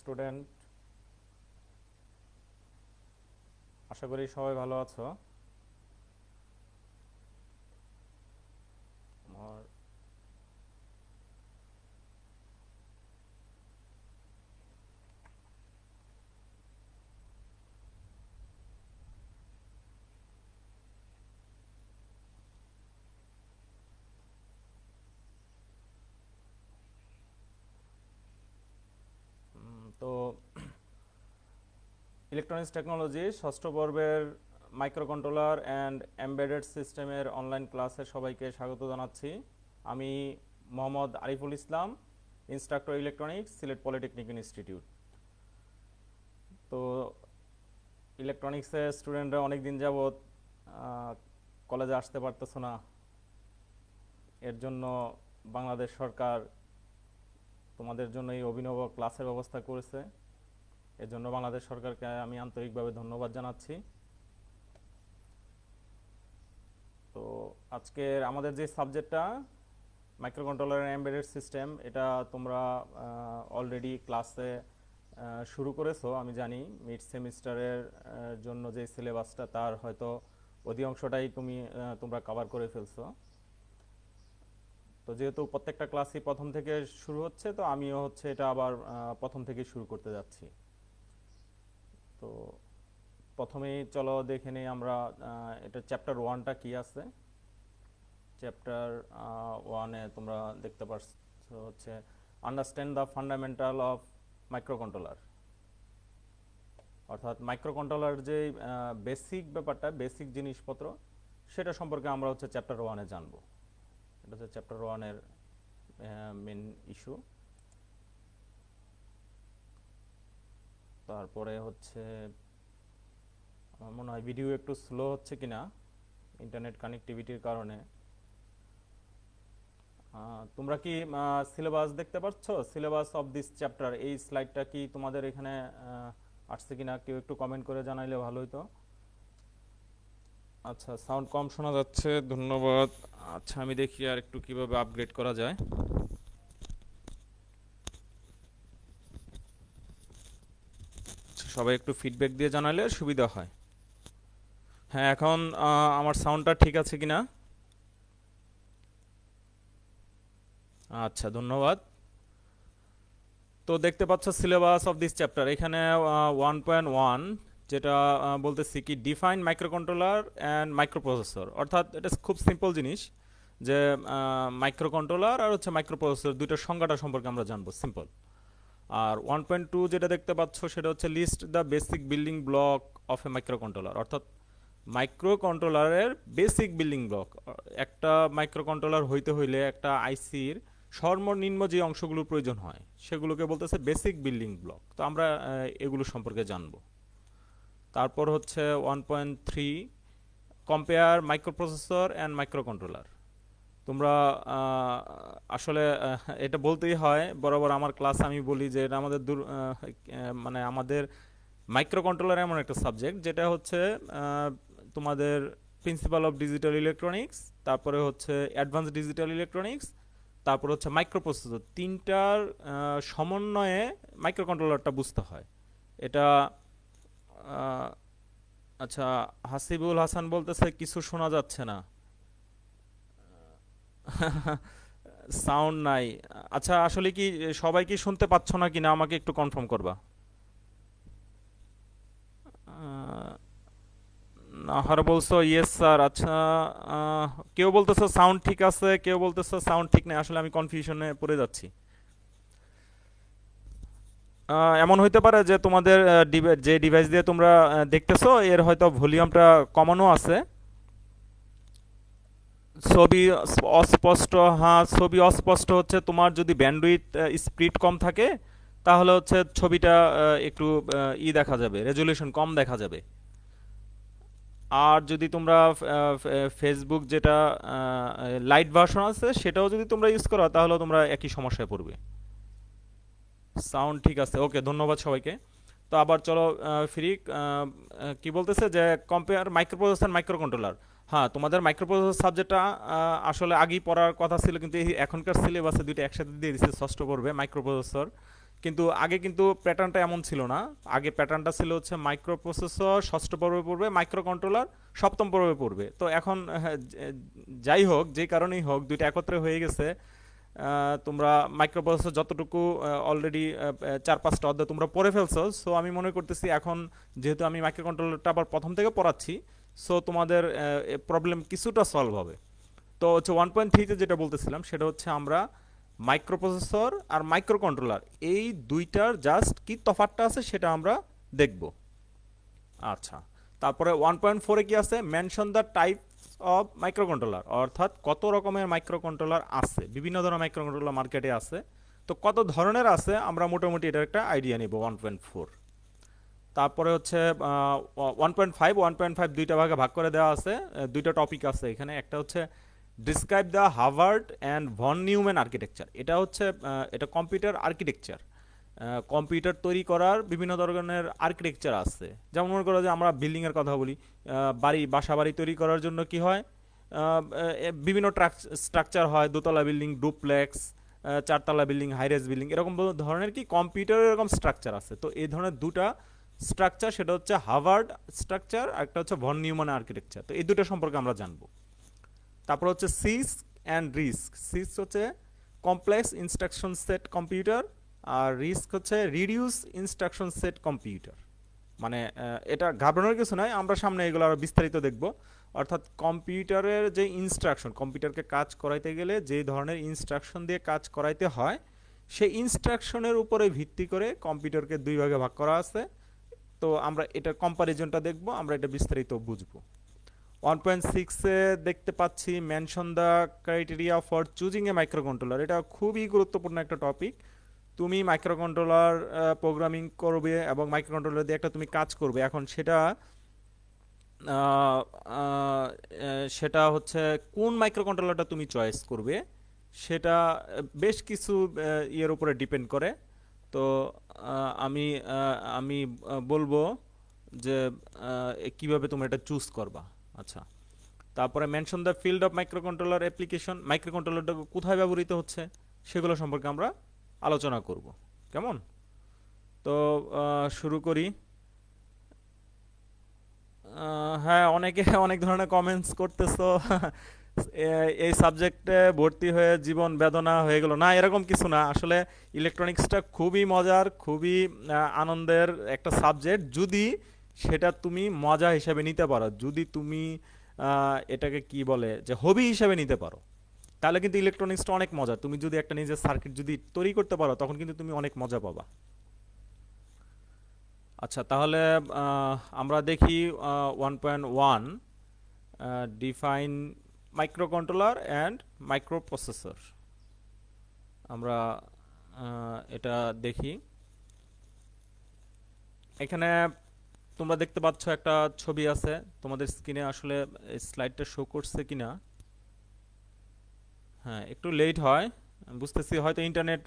Student, আশা করি সবাই ভালো আছো। আমার তো ইলেকট্রনিক্স টেকনোলজি ষষ্ঠ পর্বের মাইক্রো কন্ট্রোলার অ্যান্ড এমবেডেড সিস্টেমের অনলাইন ক্লাসে সবাইকে স্বাগত জানাচ্ছি। আমি Mohammad Ariful Islam, instructor electronics, Sylhet polytechnic institute. তো ইলেকট্রনিক্সের স্টুডেন্টরা অনেক দিন যাবৎ কলেজে আসতে পারতেছো না। এর জন্য বাংলাদেশ সরকার তোমাদের জন্য এই অভিনব ক্লাসের ব্যবস্থা করেছে। এর জন্য বাংলাদেশ সরকারকে আমি আন্তরিকভাবে ধন্যবাদ জানাচ্ছি। তো আজকের আমাদের যে সাবজেক্টটা microcontroller and embedded system, এটা তোমরা অলরেডি ক্লাসে শুরু করেছো। আমি জানি মিড সেমিস্টারের জন্য যে সিলেবাসটা তার হয়তো অধিকাংশটাই তোমরা কভার করে ফেলছো। তো যেহেতু প্রত্যেকটা ক্লাসই প্রথম থেকে শুরু হচ্ছে, তো আমিও এটা আবার প্রথম থেকে শুরু করতে যাচ্ছি। তো প্রথমেই চলো দেখে নেই আমরা এটা চ্যাপ্টার ওয়ানটা কি আছে। চ্যাপ্টার ওয়ানে তোমরা দেখতে পাচ্ছ understand the fundamental of micro controller, অর্থাৎ মাইক্রো কন্ট্রোলার যে বেসিক ব্যাপারটা, বেসিক জিনিসপত্র, সেটা সম্পর্কে আমরা চ্যাপ্টার ওয়ানে জানবো। এটা চ্যাপ্টার ওয়ানের মেন ইস্যু। তারপরে আমার মনে হয় ভিডিও একটু স্লো হচ্ছে কিনা ইন্টারনেট কানেক্টিভিটির কারণে। তোমরা কি সিলেবাস দেখতে পাচ্ছ? সিলেবাস অফ দিস চ্যাপ্টার, এই স্লাইডটা কি তোমাদের এখানে আসছে কিনা কেউ একটু কমেন্ট করে জানাইলে ভালো হতো। আচ্ছা, সাউন্ড কম শোনা যাচ্ছে, ধন্যবাদ। আচ্ছা, আমি দেখি আর একটু কিভাবে আপগ্রেড করা যায়। সবাই একটু ফিডব্যাক দিয়ে জানালে সুবিধা হয়। হ্যাঁ, এখন আমার সাউন্ডটা ঠিক আছে কিনা? আচ্ছা, ধন্যবাদ। তো দেখতে পাচ্ছ সিলেবাস অফ দিস চ্যাপ্টার, এখানে 1.1 যেটা বলতেছি কি define micro controller and micro processor. অর্থাৎ এটা খুব সিম্পল জিনিস যে মাইক্রো কন্ট্রোলার আর মাইক্রো প্রসেসর দুইটার সংজ্ঞাটা সম্পর্কে আমরা জানবো, সিম্পল। আর 1.2 যেটা দেখতে পাচ্ছ সেটা list the basic building block of a microcontroller, অর্থাৎ মাইক্রো কন্ট্রোলারের বেসিক বিল্ডিং ব্লক। একটা মাইক্রো কন্ট্রোলার হইতে হইলে একটা আইসির সর্বনিম্ন যে অংশগুলোর প্রয়োজন হয় সেগুলোকে বলতেছে বেসিক বিল্ডিং ব্লক। তো আমরা এগুলো সম্পর্কে জানবো। তারপর 1.3 compare micro processor and micro controller. তোমরা আসলে এটা বলতেই হয়, বরাবর আমার ক্লাস আমি বলি যে এটা আমাদের মানে আমাদের মাইক্রো কন্ট্রোলার এমন একটা সাবজেক্ট যেটা তোমাদের প্রিন্সিপাল অফ ডিজিটাল ইলেকট্রনিক্স, তারপরে অ্যাডভান্স ডিজিটাল ইলেকট্রনিক্স, তারপর মাইক্রো প্রসেসর, তিনটার সমন্বয়ে মাইক্রো কন্ট্রোলারটা বুঝতে হয়। এটা আচ্ছা, হাসিবুল হাসান বলতেছে কিছু শোনা যাচ্ছে না, সাউন্ড নাই। আচ্ছা, আসলে কি সবাই কি শুনতে পাচ্ছ না কিনা আমাকে একটু কনফার্ম করবা। নাহার বলছো ইয়েস স্যার। আচ্ছা, কেউ বলতেছো সাউন্ড ঠিক আছে, কেউ বলতেছো সাউন্ড ঠিক নেই। আসলে আমি কনফিউশনে পড়ে যাচ্ছি। এমন হইতে পারে যে তোমাদের যে ডিভাইস দিয়ে তোমরা দেখতেছো এর হয়তো ভলিউমটা কমানো আছে। ছবি অস্পষ্ট, হ্যাঁ ছবি অস্পষ্ট তোমার যদি ব্যান্ডউইথ স্পিড কম থাকে তাহলে ছবিটা একটু দেখা যাবে, রেজুলেশন কম দেখা যাবে। আর যদি তোমরা ফেসবুক যেটা লাইট ভার্সন আছে সেটাও যদি তোমরা ইউজ করো তাহলে তোমরা একই সমস্যায় পড়বে। সাউন্ড ঠিক আছে, ওকে, ধন্যবাদ সবাইকে। তো আবার চলো ফিরি। কি বলতেছে যে কম্পেয়ার মাইক্রোপ্রসেসর মাইক্রো কন্ট্রোলার। হ্যাঁ, তোমাদের মাইক্রোপ্রসেসর সাবজেক্টটা আসলে আগেই পড়ার কথা ছিল, কিন্তু এই এখনকার সিলেবাসে দুইটা একসাথে দিয়ে দিচ্ছে ষষ্ঠ পর্বে, মাইক্রোপ্রসেসর কিন্তু আগে কিন্তু প্যাটার্নটা এমন ছিল না। আগে প্যাটার্নটা ছিল হচ্ছে মাইক্রো প্রসেসর ষষ্ঠ পর্বে পড়বে, মাইক্রো কন্ট্রোলার সপ্তম পর্বে পড়বে। তো এখন যাই হোক, যে কারণেই হোক, দুইটা একত্রে হয়ে গেছে। তোমরা মাইক্রো প্রসেসর যতটুকু অলরেডি 4-5টা অধ্যায় তোমরা পড়ে ফেলছো, সো আমি মনে করতেছি এখন যেহেতু আমি মাইক্রো কন্ট্রোলারটা আবার প্রথম থেকে পড়াচ্ছি, সো তোমাদের প্রবলেম কিছুটা সলভ হবে। তো হচ্ছে 1.3-তে যেটা বলতেছিলাম সেটা হচ্ছে আমরা মাইক্রোপ্রসেসর আর মাইক্রো কন্ট্রোলার এই দুইটার জাস্ট কি তফাৎটা আছে সেটা আমরা দেখব। আচ্ছা, তারপরে 1.4-এ কি আছে, mention the type of micro controller, অর্থাৎ কত রকমের মাইক্রো কন্ট্রোলার আছে, বিভিন্ন ধরনের মাইক্রো কন্ট্রোলার মার্কেটে আছে। তো কত ধরনের আছে আমরা মোটামুটি এটার একটা আইডিয়া নিব 1.4। তারপরে হচ্ছে 1.5 দুইটা ভাগে ভাগ করে দেওয়া আছে। দুইটা টপিক আছে এখানে। একটা হচ্ছে describe the Harvard and von Neumann architecture. এটা হচ্ছে এটা কম্পিউটার আর্কিটেকচার। কম্পিউটার তৈরি করার বিভিন্ন ধরনের আর্কিটেকচার আছে। যেমন মনে করো যে আমরা বিল্ডিংয়ের কথা বলি, বাসা বাড়ি তৈরি করার জন্য কি হয়, বিভিন্ন স্ট্রাকচার হয়, দোতলা বিল্ডিং, ডুপ্লেক্স, চারতলা বিল্ডিং, হাইরেজ বিল্ডিং, এরকম ধরনের কি কম্পিউটারের এরকম স্ট্রাকচার আছে। তো এই ধরনের দুটা স্ট্রাকচার, সেটা হচ্ছে হার্ভার্ড স্ট্রাকচার আর একটা হচ্ছে ভন নিউম্যান আর্কিটেকচার। তো এই দুটো সম্পর্কে আমরা জানবো। তারপর হচ্ছে সিস অ্যান্ড রিস্ক। সিস হচ্ছে কমপ্লেক্স ইনস্ট্রাকশন সেট কম্পিউটার, আর রিস্ক হচ্ছে রিডিউস ইনস্ট্রাকশন সেট কম্পিউটার। মানে এটা ঘাবড়ানোর কিছু নয়, আমরা সামনে এগুলো আরও বিস্তারিত দেখব। অর্থাৎ কম্পিউটারের যে ইনস্ট্রাকশন, কম্পিউটারকে কাজ করাইতে গেলে যে ধরনের ইনস্ট্রাকশন দিয়ে কাজ করাইতে হয়, সেই ইনস্ট্রাকশনের উপরে ভিত্তি করে কম্পিউটারকে দুই ভাগে ভাগ করা আছে। তো আমরা এটার কম্পারিজনটা দেখব, আমরা এটা বিস্তারিত বুঝবো। 1.6-এ দেখতে পাচ্ছি mention the criteria for choosing a micro controller. এটা খুবই গুরুত্বপূর্ণ একটা টপিক। তুমি মাইক্রো কন্ট্রোলার প্রোগ্রামিং করবে এবং মাইক্রো কন্ট্রোলার দিয়ে একটা তুমি কাজ করবে। এখন সেটা হচ্ছে কোন মাইক্রো কন্ট্রোলারটা তুমি চয়েস করবে, সেটা বেশ কিছু ইয়ের উপরে ডিপেন্ড করে। তো আমি আমি বলবো যে কিভাবে তুমি এটা চুজ করবা। আচ্ছা, তারপরে mention the field of micro controller application. Micro কন্ট্রোলারটা কোথায় ব্যবহৃত হচ্ছে সেগুলো সম্পর্কে আমরা আলোচনা করব। কেমন? তো শুরু করি। হ্যাঁ, অনেকে অনেক ধরনের কমেন্টস করতেছো এই সাবজেক্টে ভর্তি হয়ে জীবন বেদনা হয়ে গেল। না, এরকম কিছু না। আসলে ইলেকট্রনিক্সটা খুবই মজার, খুবই আনন্দের একটা সাবজেক্ট, যদি সেটা তুমি মজা হিসেবে নিতে পারো, যদি তুমি এটাকে কি বলে যে হবি হিসেবে নিতে পারো, তাহলে কিন্তু ইলেকট্রনিক্সটা অনেক মজা। তুমি যদি একটা নিজের সার্কিট যদি তৈরি করতে পারো, তখন কিন্তু তুমি অনেক মজা পাবা। আচ্ছা, তাহলে আমরা দেখি 1.1 define micro controller and micro processor. আমরা এটা দেখি। এখানে তোমরা দেখতে পাচ্ছ একটা ছবি আছে তোমাদের স্ক্রিনে। আসলে স্লাইডটা শো করছে কিনা, হ্যাঁ একটু লেট হয়, বুঝতেছি হয়তো ইন্টারনেট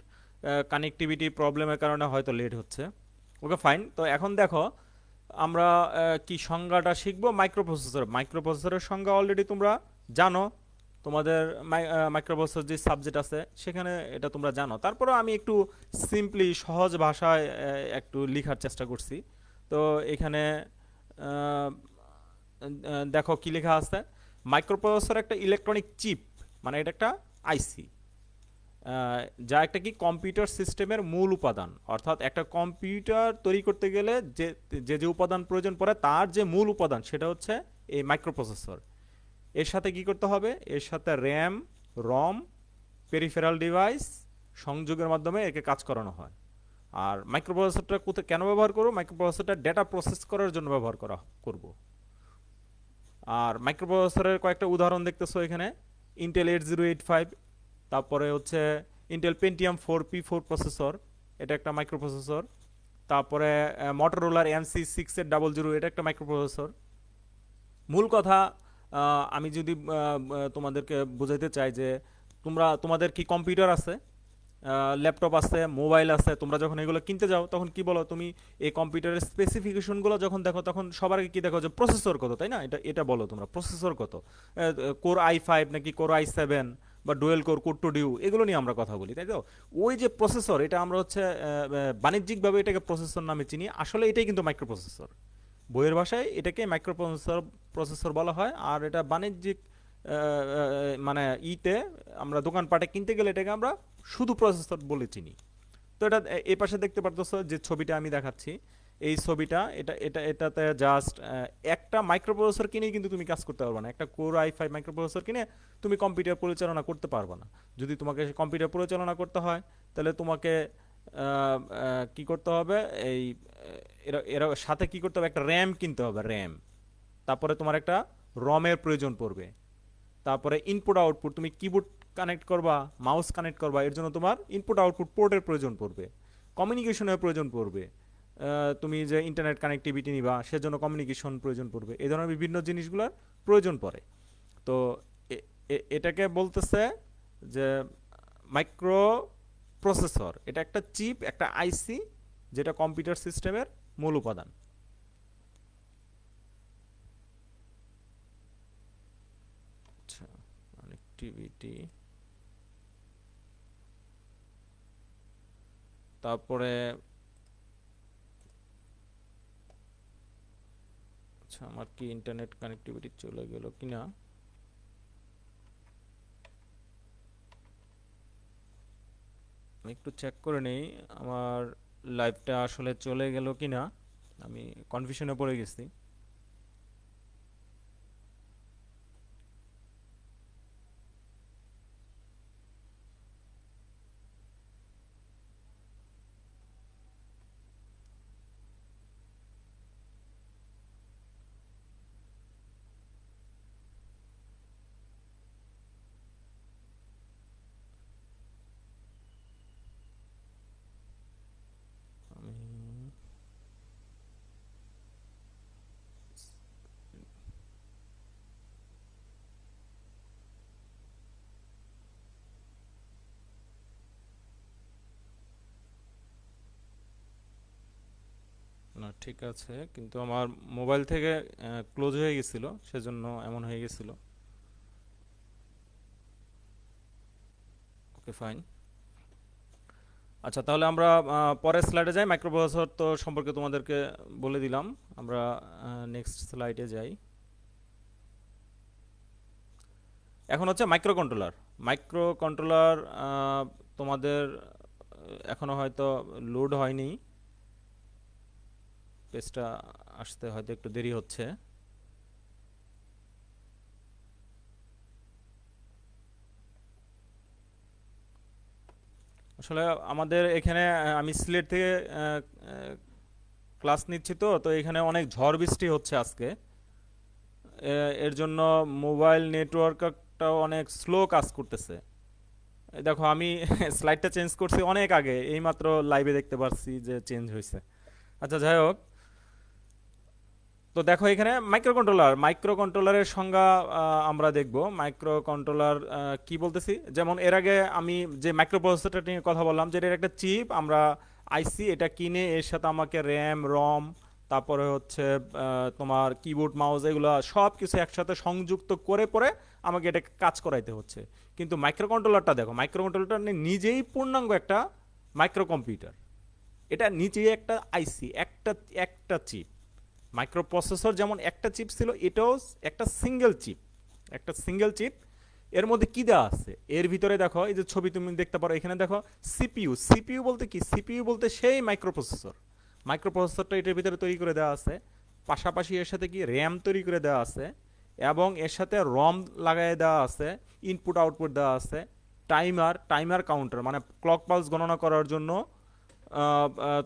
কানেক্টিভিটি প্রবলেমের কারণে হয়তো লেট হচ্ছে। Okay fine. তো এখন দেখো আমরা কি সংজ্ঞাটা শিখবো মাইক্রোপ্রসেসর। মাইক্রোপ্রসেসরের সংজ্ঞা অলরেডি তোমরা জানো, তোমাদের মাইক্রোপ্রসেসর যে সাবজেক্ট আছে সেখানে এটা তোমরা জানো। তারপরে আমি একটু সিম্পলি সহজ ভাষায় একটু লেখার চেষ্টা করছি। তো এখানে আহ, দেখো কি লেখা আছে। মাইক্রোপ্রসেসর একটা ইলেকট্রনিক চিপ, মানে এটা একটা আইসি, যা একটা কি কম্পিউটার সিস্টেমের মূল উপাদান। অর্থাৎ একটা কম্পিউটার তৈরি করতে গেলে যে যে যে উপাদান প্রয়োজন পড়ে, তার যে মূল উপাদান সেটা হচ্ছে এই মাইক্রোপ্রসেসর। এর সাথে কি করতে হবে, এর সাথে র্যাম, রম, পেরিফেরাল ডিভাইস সংযোগের মাধ্যমে একে কাজ করানো হয়। আর মাইক্রোপ্রসেসরটা কোথায় কেন ব্যবহার করব, মাইক্রোপ্রসেসরটা ডেটা প্রসেস করার জন্য ব্যবহার করব। আর মাইক্রোপ্রসেসরের কয়েকটা উদাহরণ দেখতেছো এখানে। ইন্টেল 8085, তারপরে হচ্ছে ইন্টেল পেন্টিয়াম 4P4 প্রসেসর, এটা একটা মাইক্রোপ্রসেসর। তারপরে মটোরোলার MC6800, এটা একটা মাইক্রোপ্রসেসর। মূল কথা, আমি যদি তোমাদেরকে বোঝাইতে চাই যে তোমাদের কি কম্পিউটার আছে, ল্যাপটপ আছে, মোবাইল আছে, তোমরা যখন এগুলো কিনতে যাও তখন কি বলো, তুমি এই কম্পিউটারের স্পেসিফিকেশনগুলো যখন দেখো তখন সবার আগে কি দেখো যে প্রসেসর কত, তাই না? এটা এটা বলো তোমরা প্রসেসর কত, কোর i5 নাকি কোর i7 বা dual core core two duo এগুলো নিয়ে আমরা কথা বলি, তাই তো? ওই যে প্রসেসর, এটা আমরা হচ্ছে বাণিজ্যিকভাবে এটাকে প্রসেসর নামে চিনি, আসলে এটাই কিন্তু মাইক্রো প্রসেসর। বইয়ের ভাষায় এটাকে মাইক্রো প্রসেসর প্রসেসর বলা হয়, আর এটা বাণিজ্যিক মানে ইতে আমরা দোকানপাটে কিনতে গেলে এটাকে আমরা শুধু প্রসেসর বলে চিনি। তো এটা এই পাশে দেখতে পারতেছো যে ছবিটা আমি দেখাচ্ছি, এই ছবিটা এটাতে জাস্ট একটা মাইক্রো প্রসেসর কিনেই কিন্তু তুমি কাজ করতে পারবে না। একটা কোর i5 মাইক্রো প্রসেসর কিনে তুমি কম্পিউটার পরিচালনা করতে পারবে না। যদি তোমাকে কম্পিউটার পরিচালনা করতে হয় তাহলে তোমাকে কি করতে হবে, এই এরা এরা সাথে কি করতে হবে, একটা র্যাম কিনতে হবে, র্যাম। তারপরে তোমার একটা রমের প্রয়োজন পড়বে। তারপরে ইনপুট আউটপুট, তুমি কিবোর্ড কানেক্ট করবা, মাউস কানেক্ট করবা, এর জন্য তোমার ইনপুট আউটপুট পোর্টের প্রয়োজন পড়বে। কমিউনিকেশনের প্রয়োজন পড়বে। তুমি যে ইন্টারনেট কানেক্টিভিটি নিবা সেজন্য কমিউনিকেশন প্রয়োজন পড়বে, এই ধরনের বিভিন্ন জিনিসগুলোর প্রয়োজন পড়ে। তো এটাকে বলতেছে যে মাইক্রো প্রসেসর, এটা একটা চিপ, একটা আইসি, যেটা কম্পিউটার সিস্টেমের মূল উপাদান। আচ্ছা, কানেক্টিভিটি, তারপরে আচ্ছা আমার কি ইন্টারনেট কানেক্টিভিটি চলে গেল কিনা, আমি একটু চেক করে নেই আমার লাইভটা আসলে চলে গেল কিনা, আমি কনফিউশনে পড়ে গেছি। আমি না, ঠিক আছে, কিন্তু আমার মোবাইল থেকে ক্লোজ হয়ে গেছিল, সেজন্য এমন হয়ে গেছিল। ওকে, ফাইন। আচ্ছা, তাহলে আমরা পরের স্লাইডে যাই। মাইক্রোপ্রসেসর তো সম্পর্কে তোমাদেরকে বলে দিলাম, আমরা নেক্সট স্লাইডে যাই। এখন হচ্ছে মাইক্রো কন্ট্রোলার। মাইক্রো কন্ট্রোলার তোমাদের এখনো হয়তো লোড হয়নি, পেজটা আসতে হয়তো একটু দেরি হচ্ছে। আসলে আমাদের এখানে আমি সিলেট থেকে ক্লাস নিচ্ছি, তো তো এখানে অনেক ঝড় বৃষ্টি হচ্ছে আজকে। এর জন্য মোবাইল নেটওয়ার্কটাও অনেক স্লো কাজ করতেছে। এই দেখো আমি স্লাইডটা চেঞ্জ করছি অনেক আগে, এইমাত্র লাইভে দেখতে পারছি যে চেঞ্জ হয়েছে। আচ্ছা, যাই হোক, তো দেখো এখানে মাইক্রো কন্ট্রোলারের সংজ্ঞা আমরা দেখব। মাইক্রো কন্ট্রোলার কি বলতেছি, যেমন এর আগে আমি যে মাইক্রো প্রসেসরটা নিয়ে কথা বললাম, যেটা একটা চিপ, আমরা আইসি এটা কিনে এর সাথে আমাকে র্যাম, রম, তারপরে হচ্ছে তোমার কিবোর্ড, মাউস, এগুলো সব কিছু একসাথে সংযুক্ত করে পরে আমাকে এটা কাজ করাইতে হচ্ছে। কিন্তু মাইক্রো কন্ট্রোলারটা দেখো, মাইক্রো কন্ট্রোলারটা নিজেই পূর্ণাঙ্গ একটা মাইক্রো কম্পিউটার। এটা নিজেই একটা আইসি, একটা একটা চিপ। মাইক্রো প্রসেসর যেমন একটা চিপ ছিল, এটাও একটা সিঙ্গেল চিপ, একটা সিঙ্গেল চিপ। এর মধ্যে কি দেওয়া আছে, এর ভিতরে দেখো, এই যে ছবি তুমি দেখতে পারো, এখানে দেখো সিপিইউ। সিপিইউ বলতে কি, সিপিইউ বলতে সেই মাইক্রো প্রসেসর। মাইক্রো প্রসেসরটা এটার ভিতরে তৈরি করে দেওয়া আছে, পাশাপাশি এর সাথে কি র্যাম তৈরি করে দেওয়া আছে, এবং এর সাথে রম লাগাই দেওয়া আছে, ইনপুট আউটপুট দেওয়া আছে, টাইমার কাউন্টার, মানে ক্লক পালস গণনা করার জন্য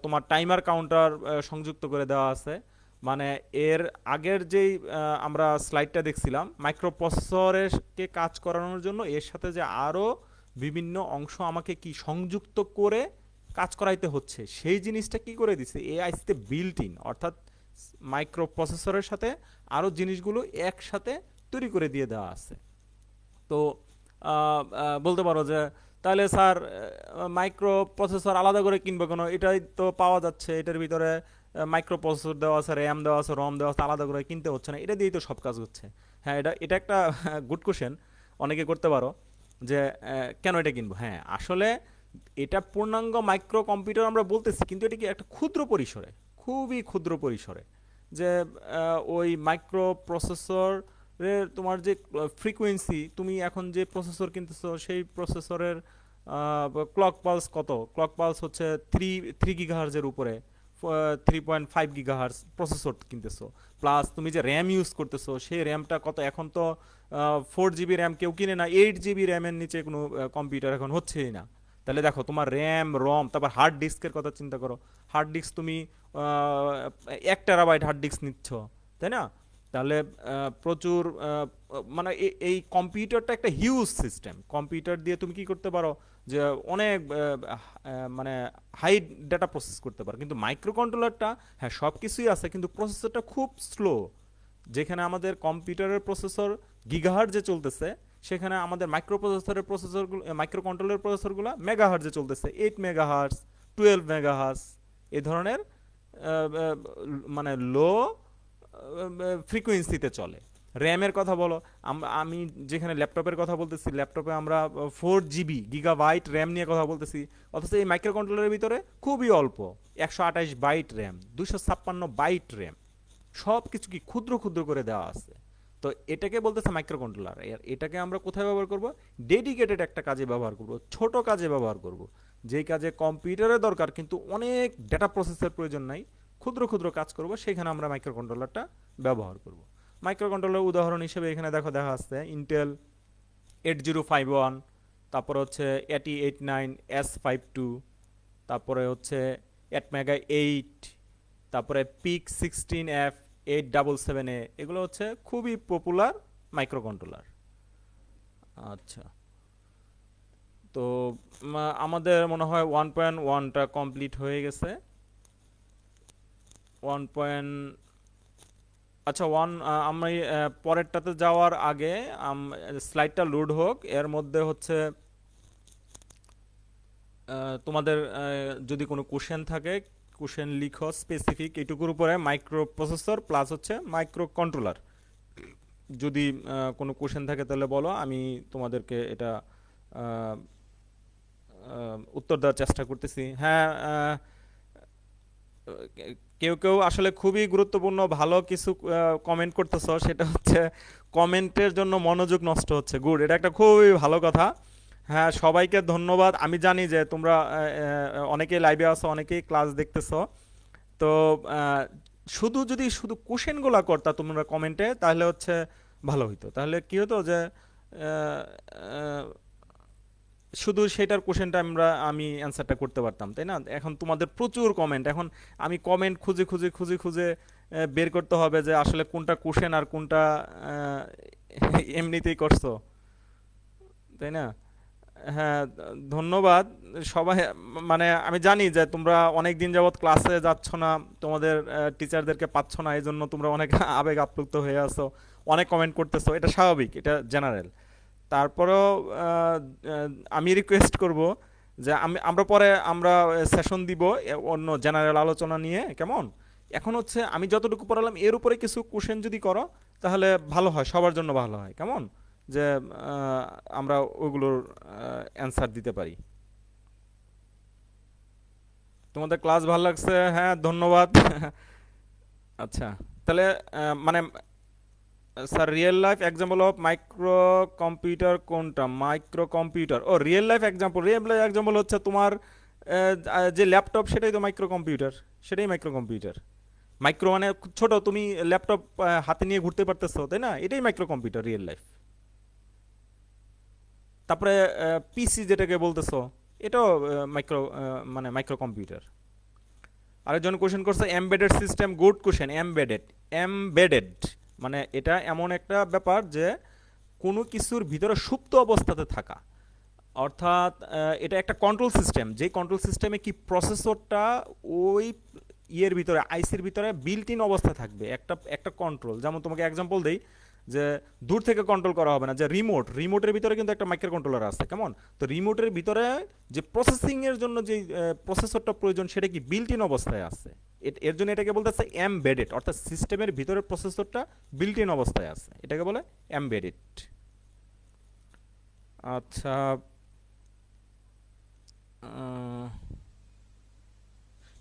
তোমার টাইমার কাউন্টার সংযুক্ত করে দেওয়া আছে। মানে এর আগের যেই আমরা স্লাইডটা দেখছিলাম, মাইক্রো প্রসেসরকে কাজ করানোর জন্য এর সাথে যে আরও বিভিন্ন অংশ আমাকে কি সংযুক্ত করে কাজ করাইতে হচ্ছে, সেই জিনিসটা কি করে দিছে এই আইসিতে বিল্ট ইন, অর্থাৎ মাইক্রো প্রসেসরের সাথে আরও জিনিসগুলো একসাথে তৈরি করে দিয়ে দেওয়া আছে। তো বলতে পারো যে তাহলে স্যার মাইক্রো প্রসেসর আলাদা করে কিনবো কেন, এটাই তো পাওয়া যাচ্ছে, এটার ভিতরে মাইক্রো প্রসেসর দেওয়া আছে, র্যাম দেওয়া আছে, রম দেওয়া আছে, আলাদা করে কিনতে হচ্ছে না, এটা দিয়েই তো সব কাজ হচ্ছে। হ্যাঁ, এটা এটা একটা গুড কোশ্চেন, অনেকে করতে পারো। যে কেন এটা কিনবো। হ্যাঁ, আসলে এটা পূর্ণাঙ্গ মাইক্রো কম্পিউটার আমরা বলতেছি, কিন্তু এটা কি একটা ক্ষুদ্র পরিসরে, খুবই ক্ষুদ্র পরিসরে। যে ওই মাইক্রো প্রসেসরের তোমার যে ফ্রিকোয়েন্সি, তুমি এখন যে প্রসেসর কিনতেছো সেই প্রসেসরের ক্লক পালস কত, ক্লক পালস হচ্ছে থ্রি থ্রি গিগাহার্জের উপরে, 3.5 গিগাহার্জ প্রসেসর কিনতেছো। প্লাস তুমি যে র্যাম ইউজ করতেছো সেই র্যামটা কত, এখন তো 4 জিবি র্যাম কেউ কিনে না, 8 জিবি র্যামের নিচে কোনো কম্পিউটার এখন হচ্ছেই না। তাহলে দেখো তোমার র্যাম রম, তারপর হার্ড ডিস্কের কথা চিন্তা করো। হার্ড ডিস্ক তুমি 1 টেরাবাইট হার্ড ডিস্ক নিচ্ছ, তাই না? তাহলে প্রচুর মানে এই কম্পিউটারটা একটা হিউজ সিস্টেম। কম্পিউটার দিয়ে তুমি কি করতে পারো, যে অনেক মানে হাই ডাটা প্রসেস করতে পারো। কিন্তু মাইক্রো কন্ট্রোলারটা, হ্যাঁ সব কিছুই আছে কিন্তু প্রসেসরটা খুব স্লো। যেখানে আমাদের কম্পিউটারের প্রসেসর গিগাহার্জে চলতেছে, সেখানে আমাদের মাইক্রো প্রসেসরের প্রসেসরগুলো, মাইক্রো কন্ট্রোলারের প্রসেসরগুলো মেগাহার্জে চলতেছে, 8 মেগাহার্জ, 12 মেগাহার্জ, এই ধরনের মানে লো ফ্রিকোয়েন্সিতে চলে। র্যামের কথা বলো, আমি যেখানে ল্যাপটপের কথা বলতেছি, ল্যাপটপে আমরা 4 জিবি গিগাবাইট র্যাম নিয়ে কথা বলতেছি, অথচ এই মাইক্রো কন্ট্রোলারের ভিতরে খুবই অল্প, 128 বাইট র্যাম, 256 বাইট র্যাম, সব কিছু কি ক্ষুদ্র ক্ষুদ্র করে দেওয়া আছে। তো এটাকে বলতেছে মাইক্রো কন্ট্রোলার। এটাকে আমরা কোথায় ব্যবহার করব? ডেডিকেটেড একটা কাজে ব্যবহার করব, ছোট কাজে ব্যবহার করব, যেই কাজে কম্পিউটারের দরকার কিন্তু অনেক ডেটা প্রসেসের প্রয়োজন নাই, ক্ষুদ্র ক্ষুদ্র কাজ করব, সেখানে আমরা মাইক্রো কন্ট্রোলারটা ব্যবহার করব। মাইক্রো কন্ট্রোলার উদাহরণ হিসেবে এখানে দেখো দেখা আসছে ইন্টেল 8051, তারপর হচ্ছে 8089S52, তারপরে হচ্ছে এটমেগা 8, তারপরে PIC16F877A, এগুলো হচ্ছে খুবই পপুলার মাইক্রো কন্ট্রোলার। আচ্ছা, তো আমাদের মনে হয় 1.1টা কমপ্লিট হয়ে গেছে। 1. আচ্ছা, আমি পরেরটাতে যাওয়ার আগে স্লাইডটা লোড হোক, এর মধ্যে হচ্ছে তোমাদের যদি কোনো কোশ্চেন থাকে, কোশ্চেন লিখো স্পেসিফিক এইটুকুর উপরে, মাইক্রো প্রসেসর প্লাস হচ্ছে মাইক্রো কন্ট্রোলার। যদি কোনো কোশ্চেন থাকে তাহলে বলো, আমি তোমাদেরকে এটা আহ, উত্তর দেওয়ার চেষ্টা করতেছি। হ্যাঁ, কেউ কেউ আসলে খুবই গুরুত্বপূর্ণ ভালো কিছু কমেন্ট করতেছো, সেটা হচ্ছে কমেন্টের জন্য মনোযোগ নষ্ট হচ্ছে। গুড, এটা একটা খুবই ভালো কথা। হ্যাঁ, সবাইকে ধন্যবাদ। আমি জানি যে তোমরা অনেকেই লাইভে আছো, অনেকেই ক্লাস দেখতেছো। তো আহ, যদি শুধু কোশ্চেনগুলো করতা তোমরা কমেন্টে, তাহলে হচ্ছে ভালো হইতো। তাহলে কি হতো যে আহ, আহ, শুধু সেটার কোশ্চেনটা আমি অ্যান্সারটা করতে পারতাম, তাই না? এখন তোমাদের প্রচুর কমেন্ট, এখন আমি কমেন্ট খুঁজে খুঁজে খুঁজে খুঁজে বের করতে হবে যে আসলে কোনটা কোশ্চেন আর কোনটা আহ, এমনিতেই করছো, তাই না? হ্যাঁ, ধন্যবাদ সবাই। মানে আমি জানি যে তোমরা অনেক দিন যাবৎ ক্লাসে যাচ্ছ না, তোমাদের টিচারদেরকে পাচ্ছ না, এই জন্য তোমরা অনেক আবেগ আপ্লুত হয়ে আছো, অনেক কমেন্ট করতেছো, এটা স্বাভাবিক, এটা জেনারেল। তারপরেও আহ, আহ, আমি রিকোয়েস্ট করব যে আমরা সেশন দিব অন্য জেনারেল আলোচনা নিয়ে, কেমন? এখন হচ্ছে আমি যতটুকু পড়ালাম এর উপরে কিছু কোশ্চেন যদি করো তাহলে ভালো হয়, সবার জন্য ভালো হয়, কেমন? যে আহ, আমরা ওগুলোর অ্যান্সার দিতে পারি। তোমাদের ক্লাস ভালো লাগছে? হ্যাঁ, ধন্যবাদ। আচ্ছা, তাহলে মানে sir, real life example of micro computer কোনটা? মাইক্রো কম্পিউটার, ও রিয়েল লাইফ এক্সাম্পল হচ্ছে তোমার যে ল্যাপটপ, সেটাই তো মাইক্রো কম্পিউটার, সেটাই মাইক্রো কম্পিউটার। মাইক্রো মানে ছোট, তুমি ল্যাপটপ হাতে নিয়ে ঘুরতে পারতেছো, তাই না? এটাই মাইক্রো কম্পিউটার, রিয়েল লাইফ। তারপরে পিসি যেটাকে বলতেছো, এটাও মাইক্রো, মানে মাইক্রো কম্পিউটার। আরেকজন কোশ্চেন করছে embedded system, good question. Embedded, embedded মানে এটা এমন একটা ব্যাপার যে কোনো কিছুর ভিতরে সুপ্ত অবস্থাতে থাকা, অর্থাৎ এটা একটা কন্ট্রোল সিস্টেম, যেই কন্ট্রোল সিস্টেমে কি প্রসেসরটা ওই ইয়ের ভিতরে, আইসির ভিতরে বিল্ট ইন অবস্থায় থাকবে, একটা একটা কন্ট্রোল। যেমন তোমাকে এক্সাম্পল দেই, যে দূর থেকে কন্ট্রোল করা হবে না, যে রিমোটের ভিতরে কিন্তু একটা মাইক্রো কন্ট্রোলার আছে, কেমন? তো রিমোটের ভিতরে যে প্রসেসিং এর জন্য যে প্রসেসরটা প্রয়োজন, সেটা কি বিল্ট ইন অবস্থায় আছে। এর জন্য এটাকে বলতেছে এমবেডেড, অর্থাৎ সিস্টেমের ভিতরে প্রসেসরটা বিল্ট ইন অবস্থায় আছে, এটাকে বলে এমবেডেড। আচ্ছা,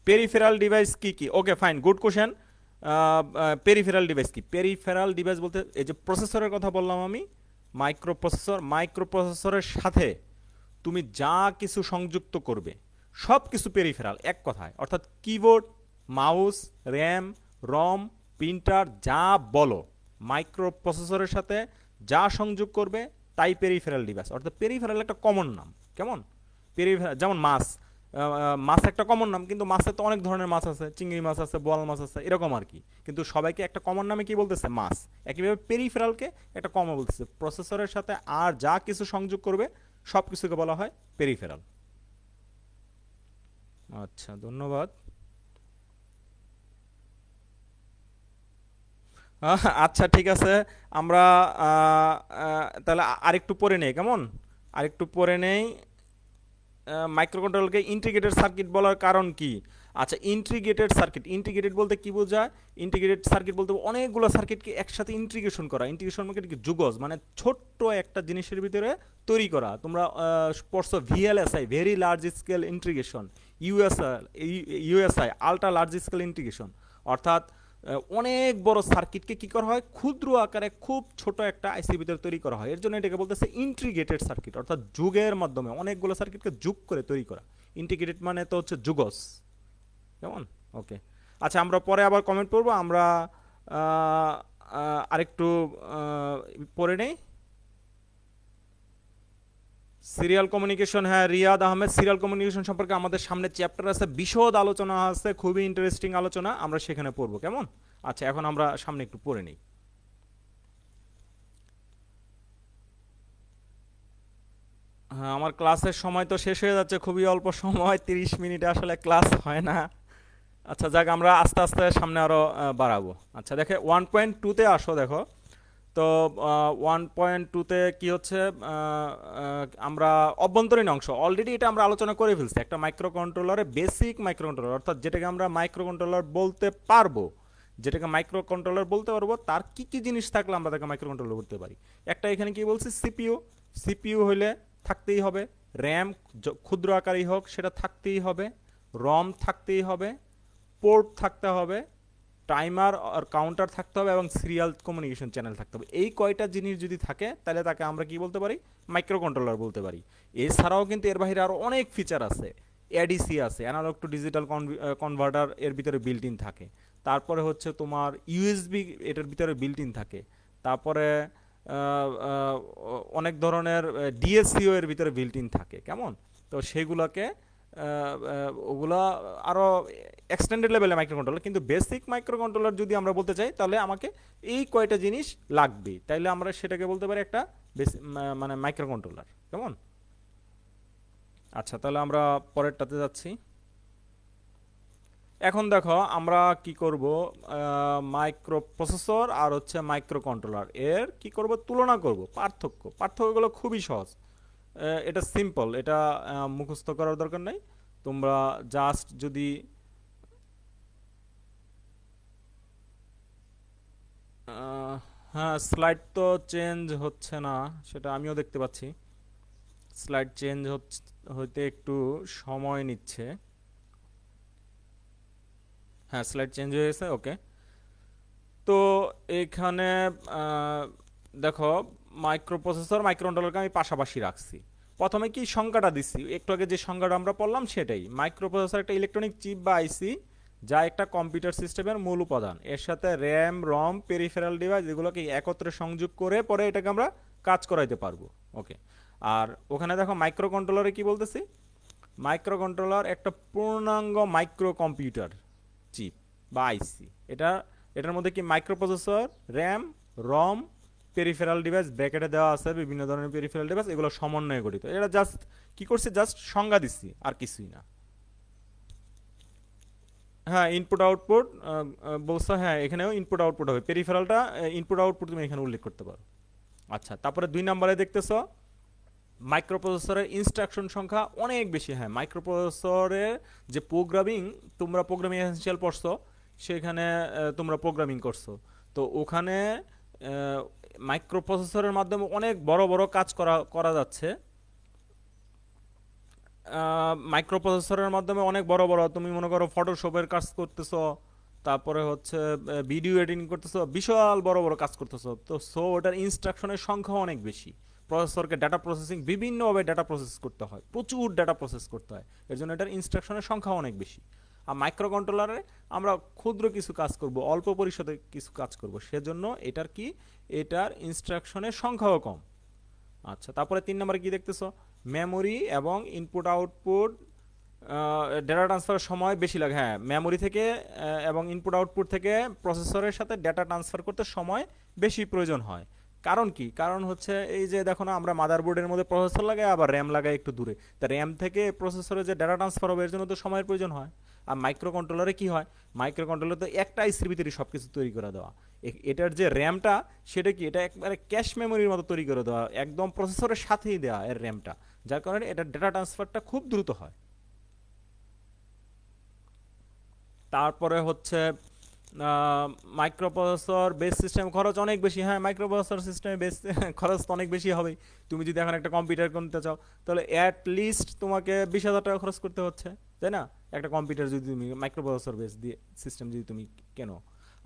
পেরিফেরাল ডিভাইস কি কি? Okay fine, good question. Peripheral device কি? পেরিফেরাল ডিভাইস বলতে এই যে প্রসেসরের কথা বললাম আমি, মাইক্রো প্রসেসর, মাইক্রো প্রসেসরের সাথে তুমি যা কিছু সংযুক্ত করবে সব কিছু পেরিফেরাল এক কথায়, অর্থাৎ কিবোর্ড, মাউস, র্যাম, রম, প্রিন্টার, যা বলো মাইক্রো প্রসেসরের সাথে যা সংযোগ করবে তাই পেরিফেরাল ডিভাইস। অর্থাৎ পেরিফেরাল একটা কমন নাম। কেমন? পেরিফেরাল যেমন মাছ, মাছ একটা কমন নাম, কিন্তু মাছের তো অনেক ধরনের মাছ আছে, চিংড়ি মাছ আছে, বোয়াল মাছ আছে, এরকম আর কি, কিন্তু সবাইকে একটা কমন নামে কি বলতেছে? মাছ। একইভাবে পেরিফেরালকে একটা কমন বলতেছে, প্রসেসরের সাথে আর যা কিছু সংযোগ করবে সব কিছুকে বলা হয় পেরিফেরাল। আচ্ছা, ধন্যবাদ। আচ্ছা ঠিক আছে, আমরা তাহলে আরেকটু পরে নেই, কেমন? আরেকটু পরে নেই। মাইক্রোকন্ট্রোলারকে ইন্টিগ্রেটেড সার্কিট বলার কারণ কি? আচ্ছা, ইন্টিগ্রেটেড সার্কিট, ইন্টিগ্রেটেড বলতে কি বোঝায়? ইন্টিগ্রেটেড সার্কিট বলতে অনেকগুলো সার্কিটকে একসাথে ইন্টিগ্রেশন করা। ইন্টিগ্রেশন মানে কি? যুগজ, মানে ছোট্ট একটা জিনিসের ভিতরে তৈরি করা। তোমরা পড়ছো VLSI, very large scale integration, ULSI, ULSI ultra large scale integration. অর্থাৎ অনেক বড় সার্কিটকে কি করা হয়? ক্ষুদ্র আকারে খুব ছোট একটা আইসির ভিতরে তৈরি করা হয়। এর জন্য এটাকে বলতেছে ইন্টিগ্রেটেড সার্কিট, অর্থাৎ যুগের মাধ্যমে অনেকগুলো সার্কিটকে যুগ করে তৈরি করা। ইন্টিগ্রেটেড মানে তো হচ্ছে যুগস। কেমন? ওকে। আচ্ছা, আমরা পরে আবার কমেন্ট করবো। আমরা আরেকটু পরে নেই। সিরিয়াল কমিউনিকেশন, হ্যাঁ রিয়াদ আহমেদ, সিরিয়াল কমিউনিকেশন সম্পর্কে আমাদের সামনে চ্যাপ্টার আছে, বিশদ আলোচনা আছে, খুবই ইন্টারেস্টিং আলোচনা, আমরা সেখানে পড়বো। কেমন? আচ্ছা, এখন আমরা সামনে একটু পড়ে নিই। হ্যাঁ, আমার ক্লাসের সময় তো শেষ হয়ে যাচ্ছে, খুবই অল্প সময়, 30 মিনিটে আসলে ক্লাস হয় না। আচ্ছা যাক, আমরা আস্তে আস্তে সামনে আরও বাড়াবো। আচ্ছা দেখে 1.2-তে আসো, দেখো তো 1.2-তে কি হচ্ছে? আমরা অভ্যন্তরীণ অংশ অলরেডি এটা আমরা আলোচনা করে ফেলছি। একটা মাইক্রো কন্ট্রোলারে বেসিক মাইক্রো কন্ট্রোলার, অর্থাৎ যেটাকে আমরা মাইক্রো কন্ট্রোলার বলতে পারবো, যেটাকে মাইক্রো কন্ট্রোলার বলতে পারবো, তার কি কি জিনিস থাকলে আমরা তাকে মাইক্রো কন্ট্রোলার বলতে পারি। একটা এখানে কি বলছি? সিপিইউ। সিপিইউ হলে থাকতেই হবে, র্যাম ক্ষুদ্র আকারই হোক সেটা থাকতেই হবে, রম থাকতেই হবে, পোর্ট থাকতে হবে, টাইমার আর কাউন্টার থাকতে হবে, এবং সিরিয়াল কমিউনিকেশন চ্যানেল থাকতে হবে। এই কয়টা জিনিস যদি থাকে তাহলে তাকে আমরা কি বলতে পারি? মাইক্রো কন্ট্রোলার বলতে পারি। এছাড়াও কিন্তু এর বাইরে আরও অনেক ফিচার আছে। এডিসি আছে, অ্যানালগ টু ডিজিটাল কনভার্টার, এর ভিতরে বিল্ট ইন থাকে। তারপরে হচ্ছে তোমার ইউএসবি এটার ভিতরে বিল্ট ইন থাকে। তারপরে অনেক ধরনের ডিএসসিও এর ভিতরে বিল্ট ইন থাকে। কেমন? তো সেগুলোকে ওগুলা আরও এক্সটেন্ডেড লেভেলের মাইক্রো কন্ট্রোলার, কিন্তু বেসিক মাইক্রো কন্ট্রোলার যদি আমরা বলতে চাই তাহলে আমাকে এই কয়টা জিনিস লাগবে, তাইলে আমরা সেটাকে বলতে পারি একটা মানে মাইক্রো কন্ট্রোলার। কেমন? আচ্ছা, তাহলে আমরা পরেরটাতে যাচ্ছি। এখন দেখো আমরা কি করব, মাইক্রো প্রসেসর আর হচ্ছে মাইক্রো কন্ট্রোলার, এর কি করব? তুলনা করব, পার্থক্যগুলো খুবই সহজ। এটা সিম্পল, এটা মুখস্থ করার দরকার নাই। তোমরা জাস্ট যদি হ্যাঁ, স্লাইড তো চেঞ্জ হচ্ছে না, সেটা আমিও দেখতে পাচ্ছি। স্লাইড চেঞ্জ হইতে একটু সময় নিচ্ছে। হ্যাঁ, স্লাইড চেঞ্জ হয়ে গেছে, ওকে। তো এখানে আহ, দেখো, মাইক্রো প্রসেসর মাইক্রো কন্ট্রোলারকে আমি পাশাপাশি রাখছি। প্রথমে কি সংজ্ঞাটা দিচ্ছি, একটু আগে যে সংজ্ঞাটা আমরা পড়লাম সেটাই। মাইক্রো প্রসেসর একটা ইলেকট্রনিক চিপ বা আইসি, যা একটা কম্পিউটার সিস্টেমের মূল উপাদান। এর সাথে র্যাম, রম, পেরিফেরাল ডিভাইস এগুলোকে একত্রে সংযোগ করে পরে এটাকে আমরা কাজ করাইতে পারবো। ওকে। আর ওখানে দেখো মাইক্রো কন্ট্রোলারে কি বলতেছি? মাইক্রো কন্ট্রোলার একটা পূর্ণাঙ্গ মাইক্রো কম্পিউটার চিপ বা আইসি। এটার মধ্যে কি মাইক্রো প্রসেসর, র্যাম, রম, পেরিফেরাল ডিভাইস ব্র্যাকেটে দেওয়া আছে, বিভিন্ন ধরনের পেরিফেরাল ডিভাইস, এগুলো সমন্বয়ে গঠিত। এটা জাস্ট কি করছে? জাস্ট সংজ্ঞা দিচ্ছি, আর কিছুই না। হ্যাঁ, ইনপুট আউটপুট বলছো, হ্যাঁ এখানেও ইনপুট আউটপুট হবে। পেরিফেরালটা ইনপুট আউটপুট তুমি এখানে উল্লেখ করতে পারো। আচ্ছা, তারপরে 2 নম্বরে দেখতেছো মাইক্রোপ্রসেসরের ইনস্ট্রাকশন সংখ্যা অনেক বেশি। হ্যাঁ, মাইক্রোপ্রসেসরের যে প্রোগ্রামিং, তোমরা প্রোগ্রামিং এসেনশিয়াল পড়ছো, সেখানে তোমরা প্রোগ্রামিং করছো, তো ওখানে মাইক্রো প্রসেসরের মাধ্যমে অনেক বড় বড় কাজ করা করা যাচ্ছে। মাইক্রো প্রসেসরের মাধ্যমে অনেক বড় বড়, তুমি মনে করো ফটোশপের কাজ করতেছো, তারপরে হচ্ছে ভিডিও এডিটিং করতেছো, বিশাল বড় বড় কাজ করতেছো, তো সো ওটার ইনস্ট্রাকশনের সংখ্যা অনেক বেশি। প্রসেসরকে ডাটা প্রসেসিং বিভিন্নভাবে ডাটা প্রসেস করতে হয়, প্রচুর ডাটা প্রসেস করতে হয়, এর জন্য এটার ইনস্ট্রাকশনের সংখ্যা অনেক বেশি। আর মাইক্রো কন্ট্রোলারে আমরা ক্ষুদ্র কিছু কাজ করব, অল্প পরিসরে কিছু কাজ করব, সেজন্য এটার কি, এটার ইনস্ট্রাকশনের সংখ্যাও কম। আচ্ছা, তারপরে 3 নম্বরে কি দেখতেছো, মেমোরি এবং ইনপুট আউটপুট ডেটা ট্রান্সফারের সময় বেশি লাগে। হ্যাঁ, মেমোরি থেকে এবং ইনপুট আউটপুট থেকে প্রসেসরের সাথে ডেটা ট্রান্সফার করতে সময় বেশি প্রয়োজন হয়। কারণ কি, কারণ হচ্ছে এই যে দেখো না, আমরা মাদারবোর্ডের মধ্যে প্রসেসর লাগাই, আবার র্যাম লাগাই একটু দূরে, তা র্যাম থেকে প্রসেসরে যে ডেটা ট্রান্সফার হবে এর জন্য তো সময়ের প্রয়োজন হয়। আর মাইক্রো কন্ট্রোলারে কি হয়, মাইক্রো কন্ট্রোলার তো একটা আইসির ভিতরে সব কিছু তৈরি করে দেওয়া। এটার যে র্যামটা, সেটা কি, এটা একবারে ক্যাশ মেমোরির মতো তৈরি করে দেওয়া, একদম প্রসেসরের সাথেই দেওয়া এর র্যামটা, যার কারণে এটা ডেটা ট্রান্সফারটা খুব দ্রুত হয়। তারপরে হচ্ছে মাইক্রোপ্রসেসর বেস সিস্টেম খরচ অনেক বেশি। হ্যাঁ, মাইক্রোপ্রসেসর সিস্টেমে বেস খরচ তো অনেক বেশি হবেই। তুমি যদি এখন একটা কম্পিউটার কিনতে চাও, তাহলে অ্যাট লিস্ট তোমাকে 20,000 টাকা খরচ করতে হচ্ছে, তাই না? একটা কম্পিউটার যদি তুমি মাইক্রোপ্রসেসর বেস দিয়ে সিস্টেম যদি তুমি কেনো।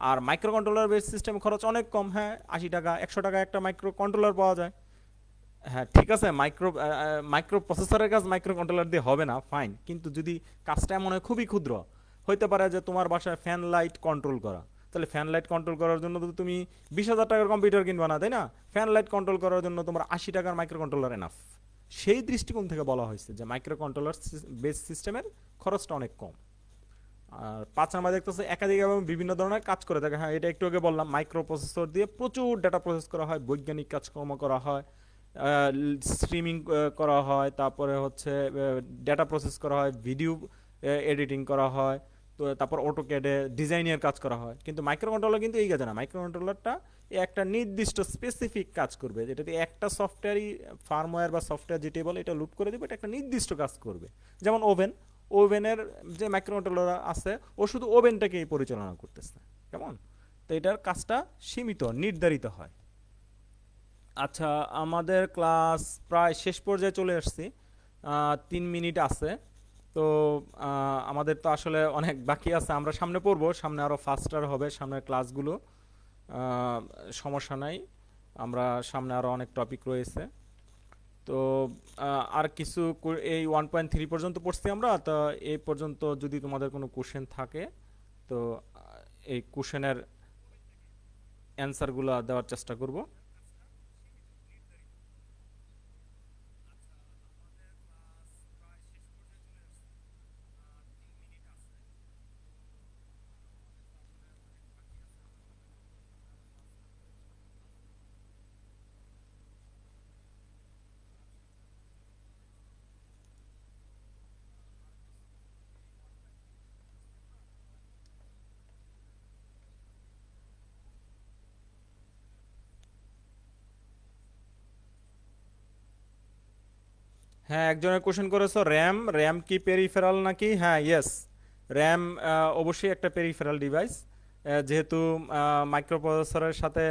আর মাইক্রো কন্ট্রোলার বেস সিস্টেম খরচ অনেক কম। হ্যাঁ, 80 টাকা 100 টাকা একটা মাইক্রো কন্ট্রোলার পাওয়া যায়। হ্যাঁ ঠিক আছে, মাইক্রো প্রসেসরের কাজ মাইক্রো কন্ট্রোলার দিয়ে হবে না, ফাইন, কিন্তু যদি কাজটা এমন হয় খুবই ক্ষুদ্র, হইতে পারে যে তোমার বাসায় ফ্যান লাইট কন্ট্রোল করা, তাহলে ফ্যান লাইট কন্ট্রোল করার জন্য তো তুমি 20,000 টাকার কম্পিউটার কিনবা না, তাই না? ফ্যান লাইট কন্ট্রোল করার জন্য তোমার 80 টাকার মাইক্রো কন্ট্রোলার এনাফ। সেই দৃষ্টিকোণ থেকে বলা হয়েছে যে মাইক্রো কন্ট্রোলার বেস সিস্টেমের খরচটা অনেক কম। আর 5 নাম্বার দেখতেছে একাধিক এবং বিভিন্ন ধরনের কাজ করে থাকে। হ্যাঁ, এটা একটু আগে বললাম, মাইক্রো প্রসেসর দিয়ে প্রচুর ডেটা প্রসেস করা হয়, বৈজ্ঞানিক কাজকর্ম করা হয়, স্ট্রিমিং করা হয়, তারপরে হচ্ছে ডেটা প্রসেস করা হয়, ভিডিও এডিটিং করা হয়, তো তারপর অটোক্যাডে ডিজাইনের কাজ করা হয়। কিন্তু মাইক্রো কন্ট্রোলার কিন্তু এই কাজে না, মাইক্রো কন্ট্রোলারটা একটা নির্দিষ্ট স্পেসিফিক কাজ করবে, যেটাতে একটা সফটওয়্যারই, ফার্মওয়্যার বা সফটওয়্যার যেটি বলে, এটা লুট করে দেবে, এটা একটা নির্দিষ্ট কাজ করবে। যেমন ওভেন, ওভেনের যে মাইক্রো কন্ট্রোলার আছে, ও শুধু ওভেনটাকেই পরিচালনা করতেছে, কেমন? তো এটার কাজটা সীমিত, নির্ধারিত হয়। আচ্ছা, আমাদের ক্লাস প্রায় শেষ পর্যায়ে চলে আসছি, 3 মিনিট আছে। তো আমাদের তো আসলে অনেক বাকি আছে, আমরা সামনে পড়বো, সামনে আরও ফাস্টার হবে সামনের ক্লাসগুলো। আহ, সমস্যা নাই, আমরা সামনে আরও অনেক টপিক রয়েছে। তো আর কিছু এই 1.3 পর্যন্ত পড়ছি আমরা, তো এই পর্যন্ত যদি তোমাদের কোনো কোশ্চেন থাকে, তো এই কোশ্চেনের অ্যান্সারগুলো দেওয়ার চেষ্টা করব। হ্যাঁ, একজনের কোশ্চেন করেছো, র্যাম, র্যাম কি পেরিফেরাল নাকি? হ্যাঁ, ইয়েস, র্যাম অবশ্যই একটা পেরিফেরাল ডিভাইস, যেহেতু মাইক্রোপ্রসেসরের সাথে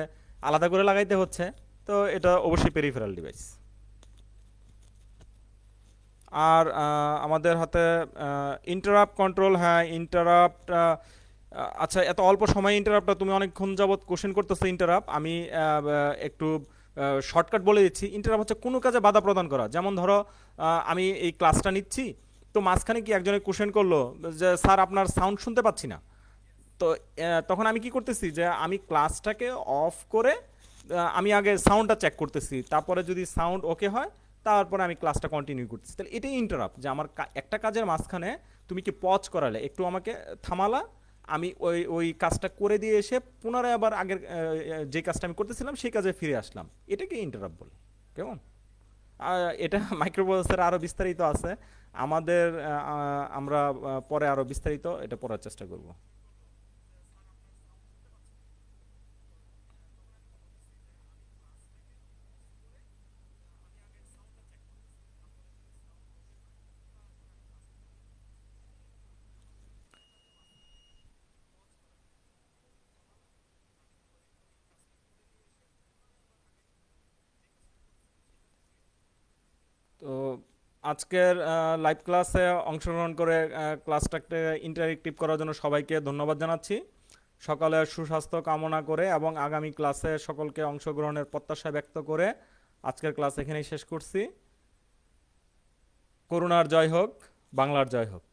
আলাদা করে লাগাইতে হচ্ছে, তো এটা অবশ্যই পেরিফেরাল ডিভাইস। আর আমাদের হাতে ইন্টারাপ্ট কন্ট্রোল, হ্যাঁ ইন্টারাপ্ট। আচ্ছা, এত অল্প সময়ে ইন্টারাপ্টটা তুমি অনেকক্ষণ যাবৎ কোশ্চেন করতেছো ইন্টারাপ্ট, আমি একটু শর্টকাট বলে দিচ্ছি। ইন্টারাপ্ট হচ্ছে কোনো কাজে বাধা প্রদান করা। যেমন ধরো, আমি এই ক্লাসটা নিচ্ছি, তো মাঝখানে কি একজনের কোশ্চেন করলো যে স্যার আপনার সাউন্ড শুনতে পাচ্ছি না, তো তখন আমি কি করতেছি, যে আমি ক্লাসটাকে অফ করে আমি আগে সাউন্ডটা চেক করতেছি, তারপরে যদি সাউন্ড ওকে হয়, তারপরে আমি ক্লাসটা কন্টিনিউ করতেছি। তাহলে এটাই ইন্টারাপ্ট, যে আমার একটা কাজের মাঝখানে তুমি কি পজ করালে, একটু আমাকে থামালা, আমি ওই ওই কাজটা করে দিয়ে এসে পুনরায় আবার আগের যে কাজটা আমি করতেছিলাম সেই কাজে ফিরে আসলাম, এটাকে ইন্টারাপ্ট বলে, কেমন? এটা মাইক্রোপ্রসেসর আরও বিস্তারিত আছে আমাদের, আমরা পরে আরও বিস্তারিত এটা পড়ার চেষ্টা করব। আজকের লাইভ ক্লাসে অংশগ্রহণ করে ক্লাসটাকে ইন্টারেক্টিভ করার জন্য সবাইকে ধন্যবাদ জানাচ্ছি। সকালের সুস্বাস্থ্য কামনা করে এবং আগামী ক্লাসে সকলকে অংশগ্রহণের প্রত্যাশা ব্যক্ত করে আজকের ক্লাস এখানেই শেষ করছি। করুণার জয় হোক, বাংলার জয় হোক।